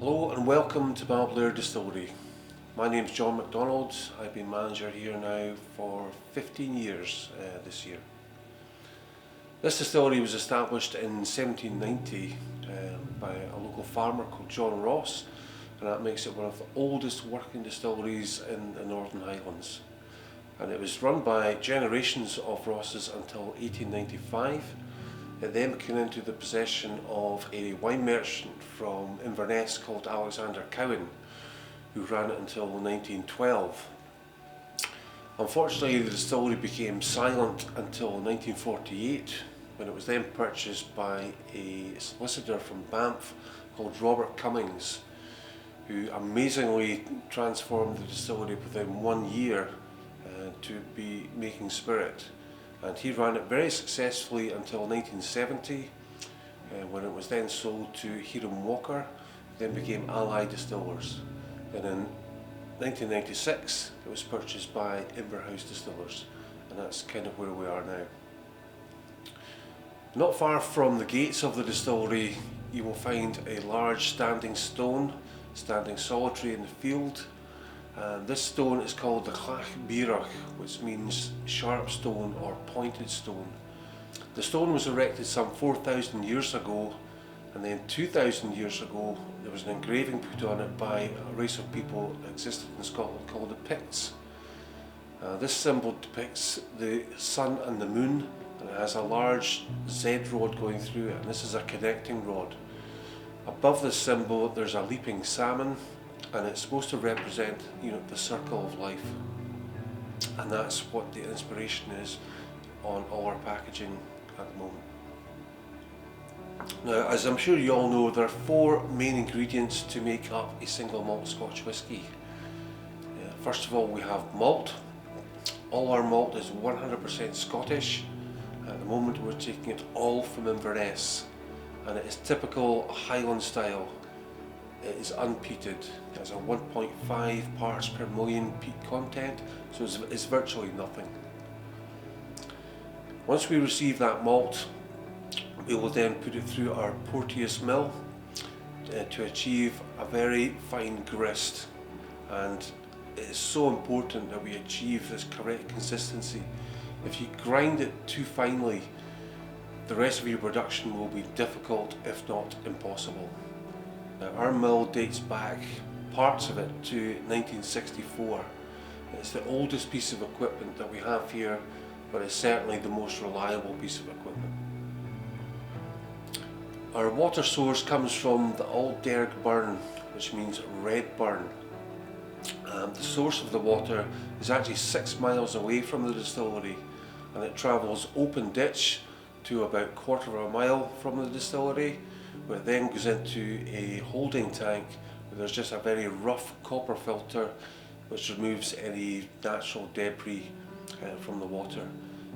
Hello and welcome to Balblair Distillery. My name's John MacDonald. I've been manager here now for 15 years this year. This distillery was established in 1790 by a local farmer called John Ross, and that makes it one of the oldest working distilleries in the Northern Highlands. And it was run by generations of Rosses until 1895. It then came into the possession of a wine merchant from Inverness called Alexander Cowan, who ran it until 1912. Unfortunately, the distillery became silent until 1948, when it was then purchased by a solicitor from Banff called Robert Cummings, who amazingly transformed the distillery within 1 year to be making spirit. And he ran it very successfully until 1970, when it was then sold to Hiram Walker, then became Allied Distillers. Then in 1996 it was purchased by Inverhouse Distillers, and that's kind of where we are now. Not far from the gates of the distillery you will find a large standing stone, standing solitary in the field. And this stone is called the Clach Bírach, which means sharp stone or pointed stone. The stone was erected some 4,000 years ago, and then 2,000 years ago there was an engraving put on it by a race of people that existed in Scotland called the Picts. This symbol depicts the sun and the moon, and it has a large Z rod going through it, and this is a connecting rod. Above this symbol there's a leaping salmon, and it's supposed to represent, the circle of life, and that's what the inspiration is on all our packaging at the moment. Now, as I'm sure you all know, there are 4 main ingredients to make up a single malt Scotch whisky. First of all, we have malt. All our malt is 100% Scottish. At the moment we're taking it all from Inverness, and it is typical Highland style. It is unpeated. It has a 1.5 parts per million peat content, so it's virtually nothing. Once we receive that malt, we will then put it through our Porteous mill to achieve a very fine grist, and it is so important that we achieve this correct consistency. If you grind it too finely, the rest of your production will be difficult, if not impossible. Now, our mill dates back, parts of it, to 1964. It's the oldest piece of equipment that we have here, but it's certainly the most reliable piece of equipment. Our water source comes from the Alderg burn, which means red burn. The source of the water is actually 6 miles away from the distillery, and it travels open ditch to about 1/4 mile from the distillery, where it then goes into a holding tank where there's just a very rough copper filter which removes any natural debris from the water.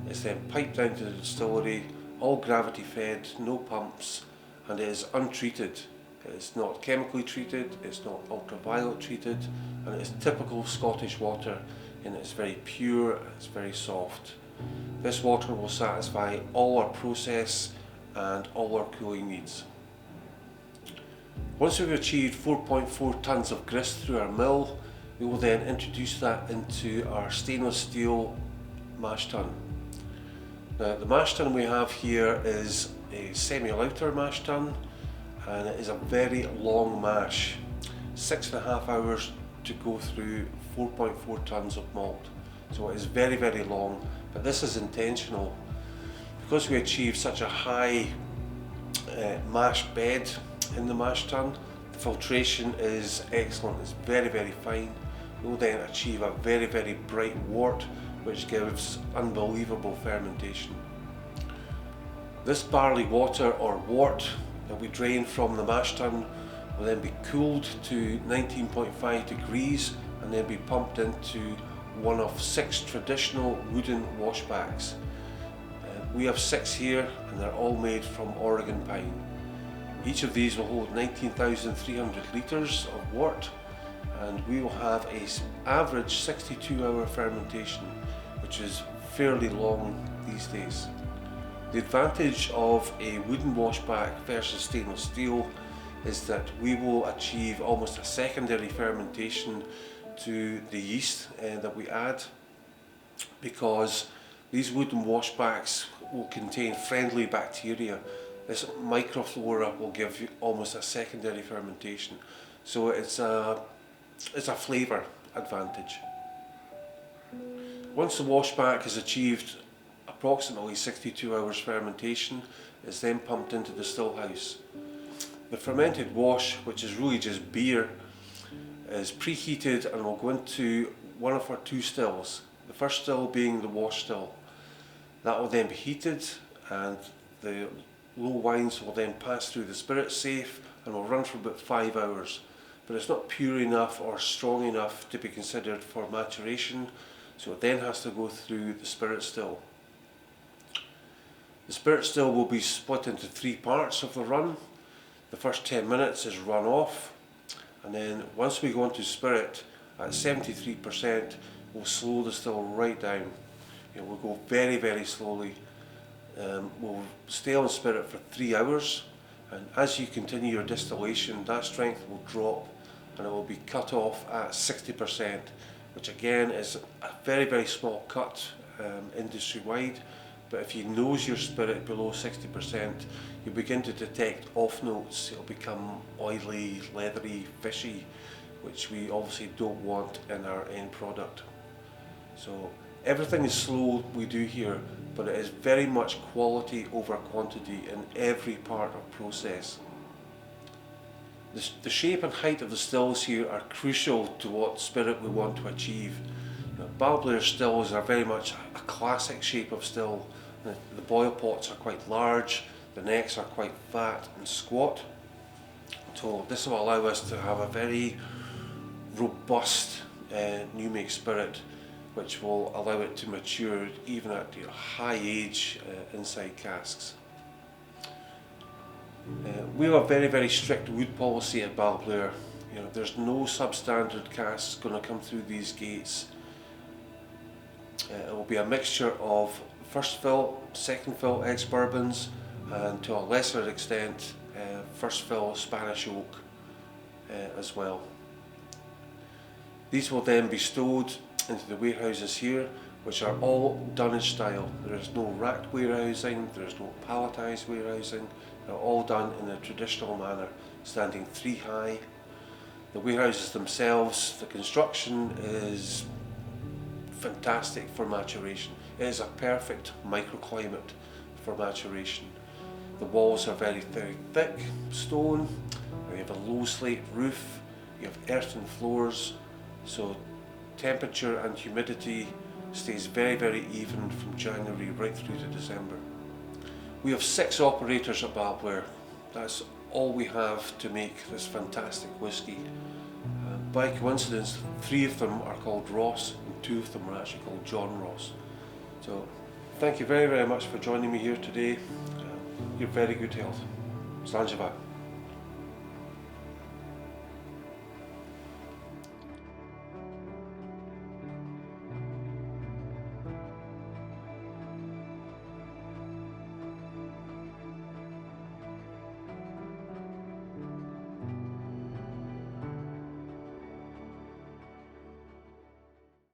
It's then piped down to the distillery, all gravity fed, no pumps, and it is untreated. It's not chemically treated, it's not ultraviolet treated, and it is typical Scottish water, and it's very pure, it's very soft. This water will satisfy all our process and all our cooling needs. Once we've achieved 4.4 tonnes of grist through our mill, we will then introduce that into our stainless steel mash tun. Now, the mash tun we have here is a semi-lauter mash tun, and it is a very long mash, 6.5 hours to go through 4.4 tonnes of malt. So it is very, very long, but this is intentional. Because we achieve such a high mash bed in the mash tun, the filtration is excellent, it's very, very fine. We will then achieve a very, very bright wort, which gives unbelievable fermentation. This barley water or wort that we drain from the mash tun will then be cooled to 19.5 degrees and then be pumped into one of 6 traditional wooden washbacks. We have 6 here, and they're all made from Oregon pine. Each of these will hold 19,300 litres of wort, and we will have an average 62-hour fermentation, which is fairly long these days. The advantage of a wooden washback versus stainless steel is that we will achieve almost a secondary fermentation to the yeast that we add, because these wooden washbacks will contain friendly bacteria. This microflora will give you almost a secondary fermentation, so it's a flavour advantage. Once the washback has achieved approximately 62 hours fermentation, it's then pumped into the still house. The fermented wash, which is really just beer, is preheated and will go into one of our two stills. The first still being the wash still. That will then be heated, and the low wines will then pass through the spirit safe and will run for about 5 hours. But it's not pure enough or strong enough to be considered for maturation, so it then has to go through the spirit still. The spirit still will be split into 3 parts of the run. The first 10 minutes is run off, and then once we go into spirit at 73%, we'll slow the still right down. We'll go very, very slowly. We'll stay on spirit for 3 hours, and as you continue your distillation, that strength will drop and it will be cut off at 60%, which again is a very, very small cut industry wide. But if you nose your spirit below 60%, you begin to detect off notes. It'll become oily, leathery, fishy, which we obviously don't want in our end product. So everything is slow we do here, but it is very much quality over quantity in every part of process. The shape and height of the stills here are crucial to what spirit we want to achieve. Balblair stills are very much a classic shape of still. The boil pots are quite large, the necks are quite fat and squat. So this will allow us to have a very robust new make spirit, which will allow it to mature even at high age inside casks. We have a very, very strict wood policy at Balblair. There's no substandard casks going to come through these gates. It will be a mixture of first fill, second fill ex-bourbons, and to a lesser extent first fill Spanish oak as well. These will then be stowed into the warehouses here, which are all dunnage style. There is no racked warehousing, there is no palletised warehousing. They're all done in a traditional manner, standing 3 high. The warehouses themselves, the construction is fantastic for maturation. It is a perfect microclimate for maturation. The walls are very, very thick stone. You have a low slate roof. You have earthen floors, so temperature and humidity stays very, very even from January right through to December. We have 6 operators at Balblair. That's all we have to make this fantastic whisky. By coincidence, 3 of them are called Ross and 2 of them are actually called John Ross. So thank you very, very much for joining me here today. You're very good health. Slanjava.